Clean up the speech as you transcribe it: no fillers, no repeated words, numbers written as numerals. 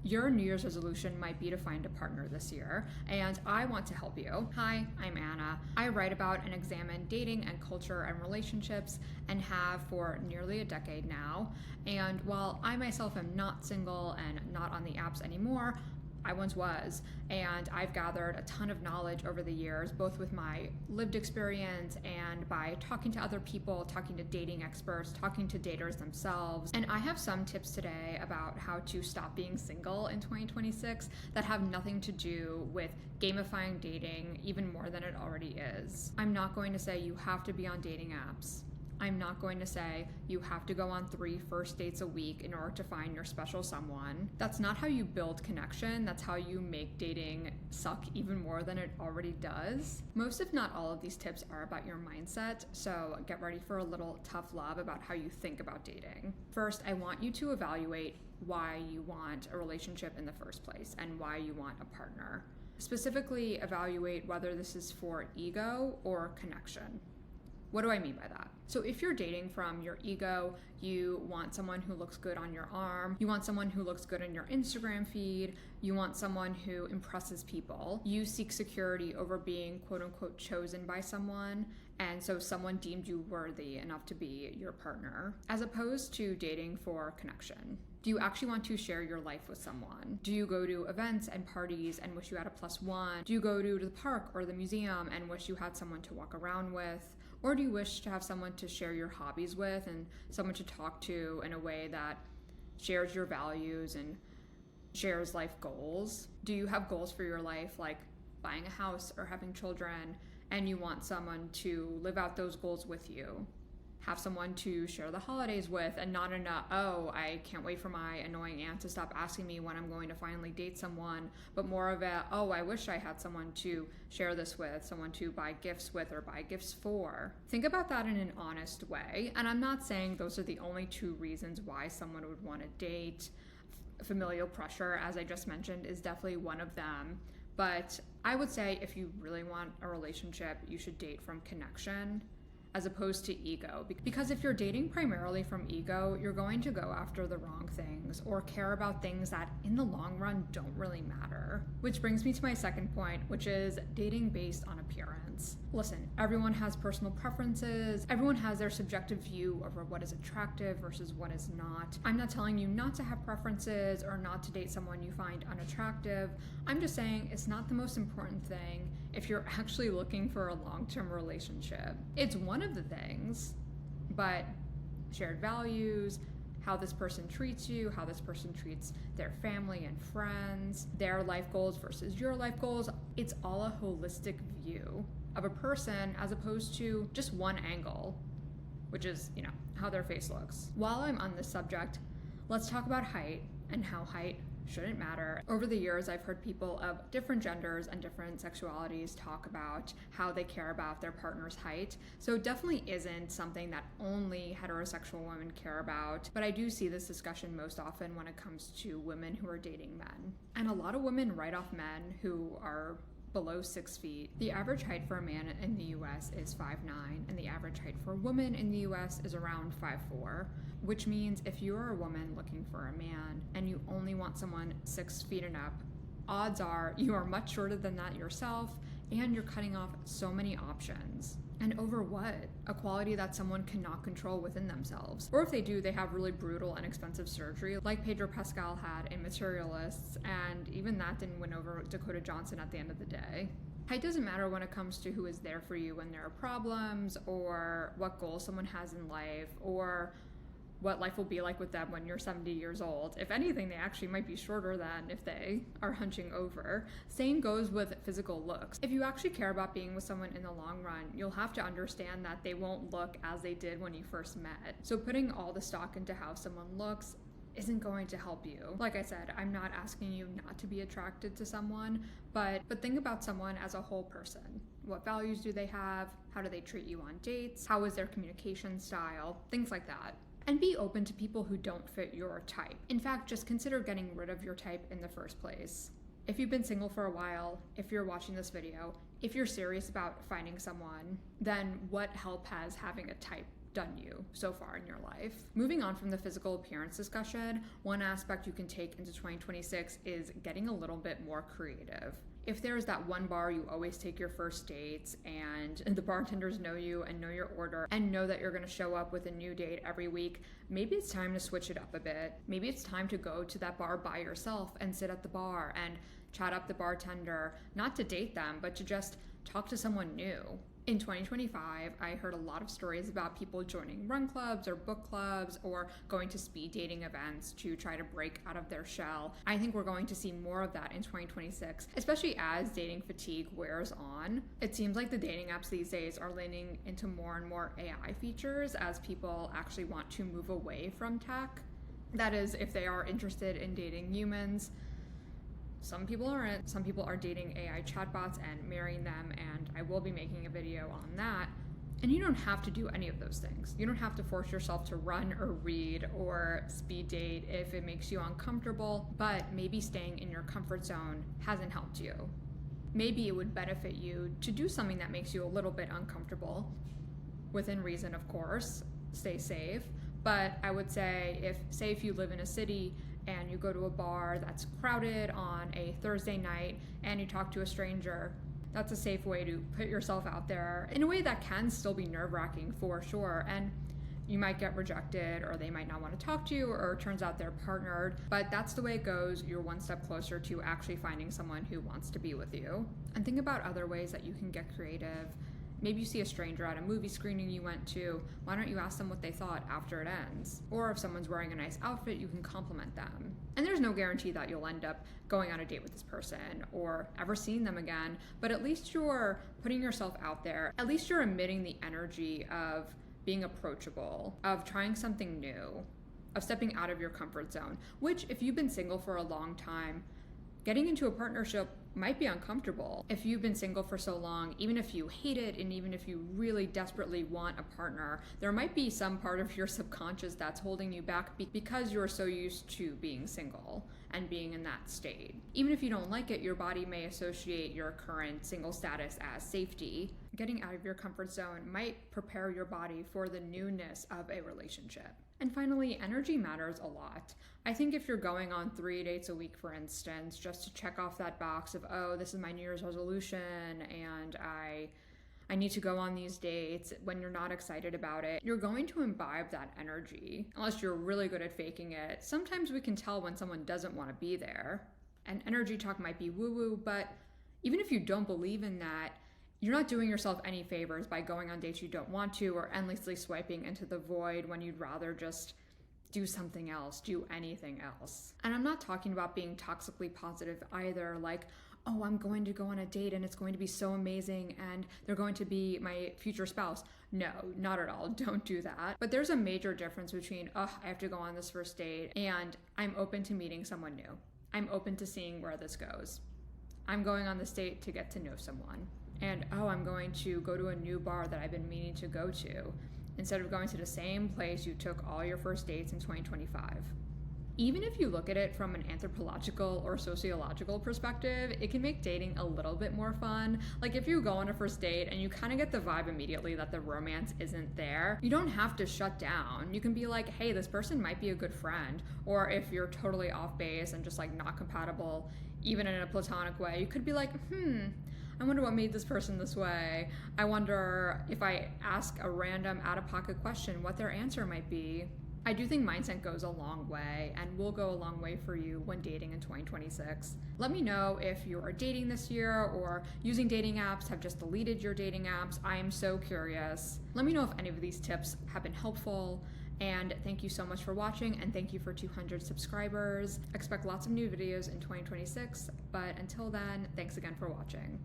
Your New Year's resolution might be to find a partner this year, and I want to help you. Hi, I'm Anna. I write about and examine dating and culture and relationships, and have for nearly a decade now. And while I myself am not single and not on the apps anymore, I once was, and I've gathered a ton of knowledge over the years, both with my lived experience and by talking to other people, talking to dating experts, talking to daters themselves. And I have some tips today about how to stop being single in 2026 that have nothing to do with gamifying dating even more than it already is. I'm not going to say you have to be on dating apps. I'm not going to say you have to go on 3 first dates a week in order to find your special someone. That's not how you build connection. That's how you make dating suck even more than it already does. Most, if not all, of these tips are about your mindset, so get ready for a little tough love about how you think about dating. First, I want you to evaluate why you want a relationship in the first place and why you want a partner. Specifically, evaluate whether this is for ego or connection. What do I mean by that? So if you're dating from your ego, you want someone who looks good on your arm, you want someone who looks good in your Instagram feed, you want someone who impresses people, you seek security over being quote unquote chosen by someone, and so someone deemed you worthy enough to be your partner, as opposed to dating for connection. Do you actually want to share your life with someone? Do you go to events and parties and wish you had a +1? Do you go to the park or the museum and wish you had someone to walk around with? Or do you wish to have someone to share your hobbies with and someone to talk to in a way that shares your values and shares life goals? Do you have goals for your life like buying a house or having children, and you want someone to live out those goals with you? Have someone to share the holidays with, and not in a, oh, I can't wait for my annoying aunt to stop asking me when I'm going to finally date someone, but more of a, oh, I wish I had someone to share this with, someone to buy gifts with or buy gifts for. Think about that in an honest way, and I'm not saying those are the only 2 reasons why someone would want to date. Familial pressure, as I just mentioned, is definitely one of them, but I would say if you really want a relationship, you should date from connection as opposed to ego. Because if you're dating primarily from ego, you're going to go after the wrong things or care about things that in the long run don't really matter. Which brings me to my second point, which is dating based on appearance. Listen, everyone has personal preferences. Everyone has their subjective view over what is attractive versus what is not. I'm not telling you not to have preferences or not to date someone you find unattractive. I'm just saying it's not the most important thing if you're actually looking for a long-term relationship. It's one of the things, but shared values, how this person treats you, how this person treats their family and friends, their life goals versus your life goals, it's all a holistic view of a person as opposed to just one angle, which is, how their face looks. While I'm on this subject, let's talk about height and how height shouldn't matter. Over the years, I've heard people of different genders and different sexualities talk about how they care about their partner's height. So it definitely isn't something that only heterosexual women care about, but I do see this discussion most often when it comes to women who are dating men. And a lot of women write off men who are below 6 feet. The average height for a man in the US is 5'9", and the average height for a woman in the US is around 5'4", which means if you are a woman looking for a man and you only want someone 6 feet and up, odds are you are much shorter than that yourself, and you're cutting off so many options. And over what? A quality that someone cannot control within themselves. Or if they do, they have really brutal and expensive surgery, like Pedro Pascal had in Materialists, and even that didn't win over Dakota Johnson at the end of the day. Height doesn't matter when it comes to who is there for you when there are problems, or what goals someone has in life, or what life will be like with them when you're 70 years old. If anything, they actually might be shorter than if they are hunching over. Same goes with physical looks. If you actually care about being with someone in the long run, you'll have to understand that they won't look as they did when you first met. So putting all the stock into how someone looks isn't going to help you. Like I said, I'm not asking you not to be attracted to someone, but think about someone as a whole person. What values do they have? How do they treat you on dates? How is their communication style? Things like that. And be open to people who don't fit your type. In fact, just consider getting rid of your type in the first place. If you've been single for a while, if you're watching this video, if you're serious about finding someone, then what help has having a type done you so far in your life. Moving on from the physical appearance discussion, one aspect you can take into 2026 is getting a little bit more creative. If there's that one bar you always take your first dates and the bartenders know you and know your order and know that you're going to show up with a new date every week, maybe it's time to switch it up a bit. Maybe it's time to go to that bar by yourself and sit at the bar and chat up the bartender, not to date them, but to just talk to someone new. In 2025, I heard a lot of stories about people joining run clubs or book clubs or going to speed dating events to try to break out of their shell. I think we're going to see more of that in 2026, especially as dating fatigue wears on. It seems like the dating apps these days are leaning into more and more AI features as people actually want to move away from tech. That is, if they are interested in dating humans. Some people aren't. Some people are dating AI chatbots and marrying them, and I will be making a video on that. And you don't have to do any of those things. You don't have to force yourself to run or read or speed date if it makes you uncomfortable, but maybe staying in your comfort zone hasn't helped you. Maybe it would benefit you to do something that makes you a little bit uncomfortable, within reason, of course. Stay safe. But I would say if you live in a city and you go to a bar that's crowded on a Thursday night and you talk to a stranger, that's a safe way to put yourself out there in a way that can still be nerve-wracking for sure. And you might get rejected, or they might not want to talk to you, or it turns out they're partnered, but that's the way it goes. You're one step closer to actually finding someone who wants to be with you. And think about other ways that you can get creative. Maybe you see a stranger at a movie screening you went to. Why don't you ask them what they thought after it ends? Or if someone's wearing a nice outfit, you can compliment them. And there's no guarantee that you'll end up going on a date with this person or ever seeing them again, but at least you're putting yourself out there. At least you're emitting the energy of being approachable, of trying something new, of stepping out of your comfort zone, which if you've been single for a long time, getting into a partnership might be uncomfortable. If you've been single for so long, even if you hate it and even if you really desperately want a partner, there might be some part of your subconscious that's holding you back because you're so used to being single and being in that state. Even if you don't like it, your body may associate your current single status as safety. Getting out of your comfort zone might prepare your body for the newness of a relationship. And finally, energy matters a lot. I think if you're going on 3 dates a week, for instance, just to check off that box of, oh, this is my New Year's resolution and I need to go on these dates, when you're not excited about it, you're going to imbibe that energy. Unless you're really good at faking it, sometimes we can tell when someone doesn't want to be there. And energy talk might be woo-woo, but even if you don't believe in that, you're not doing yourself any favors by going on dates you don't want to or endlessly swiping into the void when you'd rather just do something else, do anything else. And I'm not talking about being toxically positive either, like, oh, I'm going to go on a date and it's going to be so amazing and they're going to be my future spouse. No, not at all. Don't do that. But there's a major difference between, I have to go on this first date and I'm open to meeting someone new. I'm open to seeing where this goes. I'm going on this date to get to know someone. And I'm going to go to a new bar that I've been meaning to go to, instead of going to the same place you took all your first dates in 2025. Even if you look at it from an anthropological or sociological perspective, it can make dating a little bit more fun. Like if you go on a first date and you kind of get the vibe immediately that the romance isn't there, you don't have to shut down. You can be like, hey, this person might be a good friend. Or if you're totally off base and just like not compatible, even in a platonic way, you could be like, I wonder what made this person this way. I wonder if I ask a random out-of-pocket question, what their answer might be. I do think mindset goes a long way and will go a long way for you when dating in 2026. Let me know if you are dating this year or using dating apps, have just deleted your dating apps. I am so curious. Let me know if any of these tips have been helpful. And thank you so much for watching, and thank you for 200 subscribers. Expect lots of new videos in 2026, but until then, thanks again for watching.